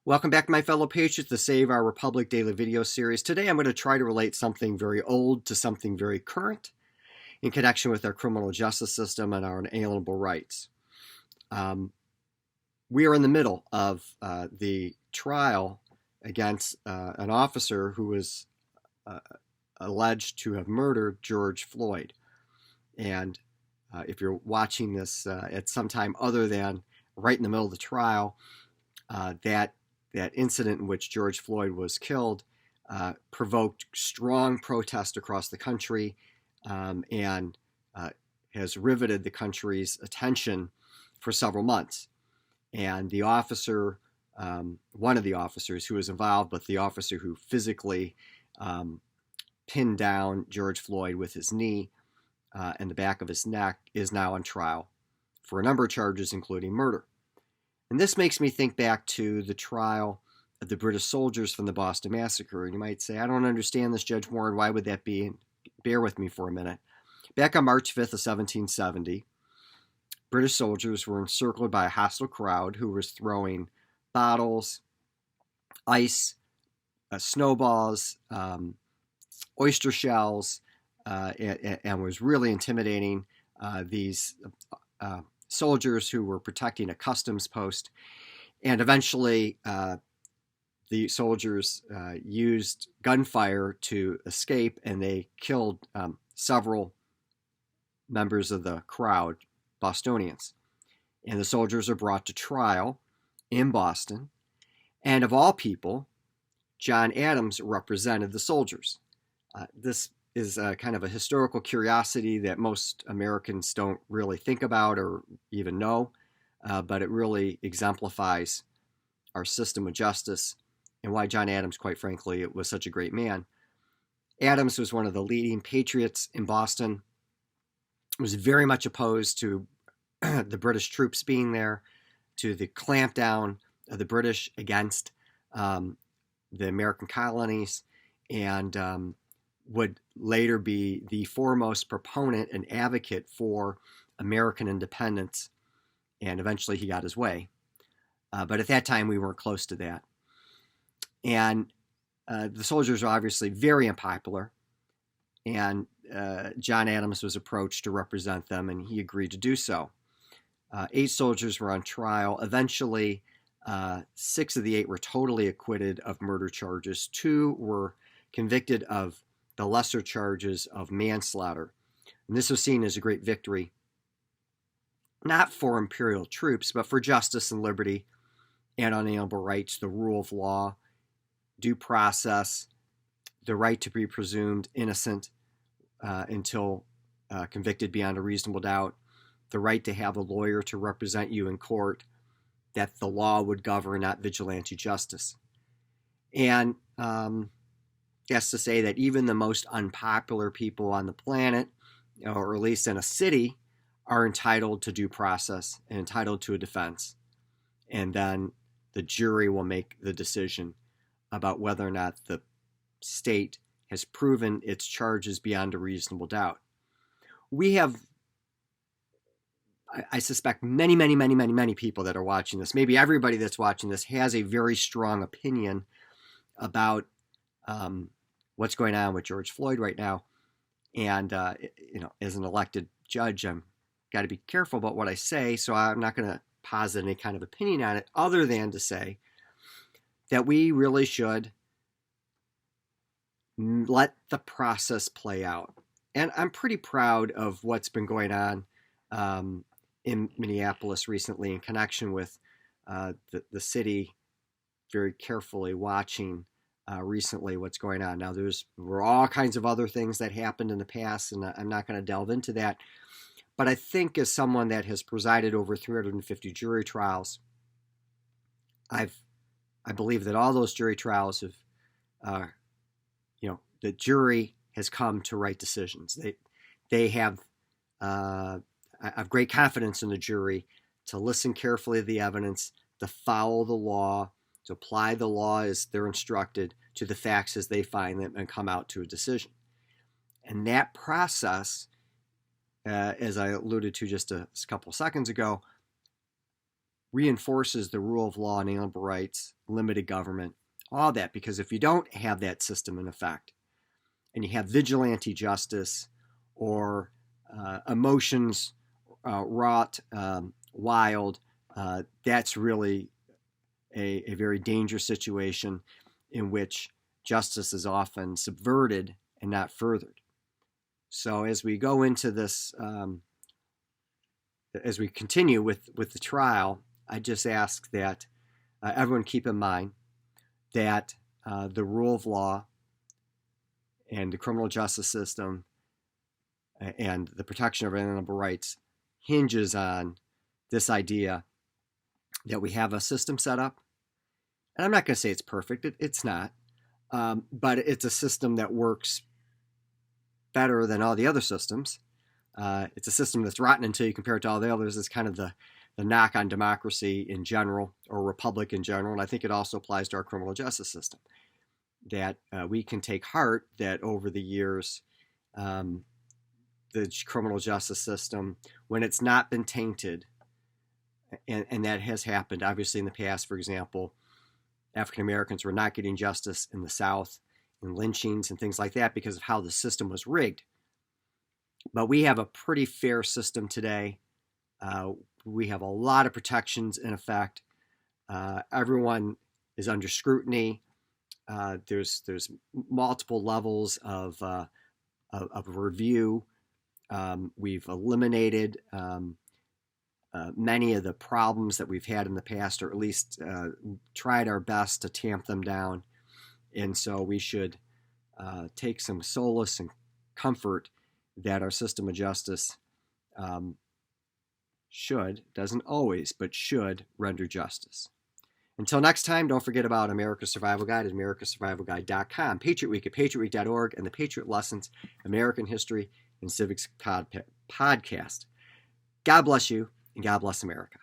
Welcome back, my fellow patriots, to Save Our Republic daily video series. Today I'm going to try to relate something very old to something very current in connection with our criminal justice system and our inalienable rights. We are in the middle of the trial against an officer who was alleged to have murdered George Floyd. And if you're watching this at some time other than right in the middle of the trial, that incident in which George Floyd was killed provoked strong protest across the country and has riveted the country's attention for several months. And the officer, one of the officers who was involved, but the officer who physically pinned down George Floyd with his knee and the back of his neck, is now on trial for a number of charges, including murder. And this makes me think back to the trial of the British soldiers from the Boston Massacre. And you might say, I don't understand this, Judge Warren. Why would that be? And bear with me for a minute. Back on March 5th of 1770, British soldiers were encircled by a hostile crowd who was throwing bottles, ice, snowballs, oyster shells, and was really intimidating these soldiers who were protecting a customs post. And eventually, the soldiers used gunfire to escape, and they killed several members of the crowd, Bostonians. And the soldiers are brought to trial in Boston. And of all people, John Adams represented the soldiers. This is kind of a historical curiosity that most Americans don't really think about or even know, but it really exemplifies our system of justice and why John Adams, quite frankly, was such a great man. Adams was one of the leading patriots in Boston, was very much opposed to the British troops being there, to the clampdown of the British against the American colonies, and would later be the foremost proponent and advocate for American independence, and eventually he got his way. But at that time, we weren't close to that. And the soldiers are obviously very unpopular, and John Adams was approached to represent them, and he agreed to do so. 8 soldiers were on trial. Eventually, 6 of the 8 were totally acquitted of murder charges. 2 were convicted of the lesser charges of manslaughter. And this was seen as a great victory, not for imperial troops, but for justice and liberty and unalienable rights, the rule of law, due process, the right to be presumed innocent until convicted beyond a reasonable doubt, the right to have a lawyer to represent you in court, that the law would govern, not vigilante justice. And that's to say that even the most unpopular people on the planet, or at least in a city, are entitled to due process and entitled to a defense. And then the jury will make the decision about whether or not the state has proven its charges beyond a reasonable doubt. We have, I suspect, many people that are watching this, maybe everybody that's watching this, has a very strong opinion about what's going on with George Floyd right now. And, as an elected judge, I'm got to be careful about what I say, so I'm not going to posit any kind of opinion on it, other than to say that we really should let the process play out. And I'm pretty proud of what's been going on in Minneapolis recently in connection with the city very carefully watching recently what's going on. Now, were all kinds of other things that happened in the past, and I'm not going to delve into that. But I think, as someone that has presided over 350 jury trials, I believe that all those jury trials have, the jury has come to right decisions. They have, I have great confidence in the jury to listen carefully to the evidence, to follow the law, to apply the law as they're instructed to the facts as they find them, and come out to a decision. And that process, as I alluded to just a couple seconds ago, reinforces the rule of law, inalienable rights, limited government, all that. Because if you don't have that system in effect, and you have vigilante justice or emotions wrought wild, that's really a very dangerous situation in which justice is often subverted and not furthered. So as we go into this, as we continue with the trial, I just ask that everyone keep in mind that the rule of law and the criminal justice system and the protection of inalienable rights hinges on this idea that we have a system set up. And I'm not going to say it's perfect. It's not. But it's a system that works better than all the other systems. It's a system that's rotten until you compare it to all the others. It's kind of the knock on democracy in general, or republic in general. And I think it also applies to our criminal justice system. That we can take heart that over the years, the criminal justice system, when it's not been tainted, and that has happened, obviously, in the past. For example, African Americans were not getting justice in the South, in lynchings and things like that, because of how the system was rigged. But we have a pretty fair system today. We have a lot of protections in effect. Everyone is under scrutiny. There's multiple levels of review. We've eliminated many of the problems that we've had in the past, or at least tried our best to tamp them down. And so we should take some solace and comfort that our system of justice doesn't always, but should render justice. Until next time, don't forget about America's Survival Guide at americasurvivalguide.com, Patriot Week at patriotweek.org, and the Patriot Lessons, American History and Civics podcast. God bless you, and God bless America.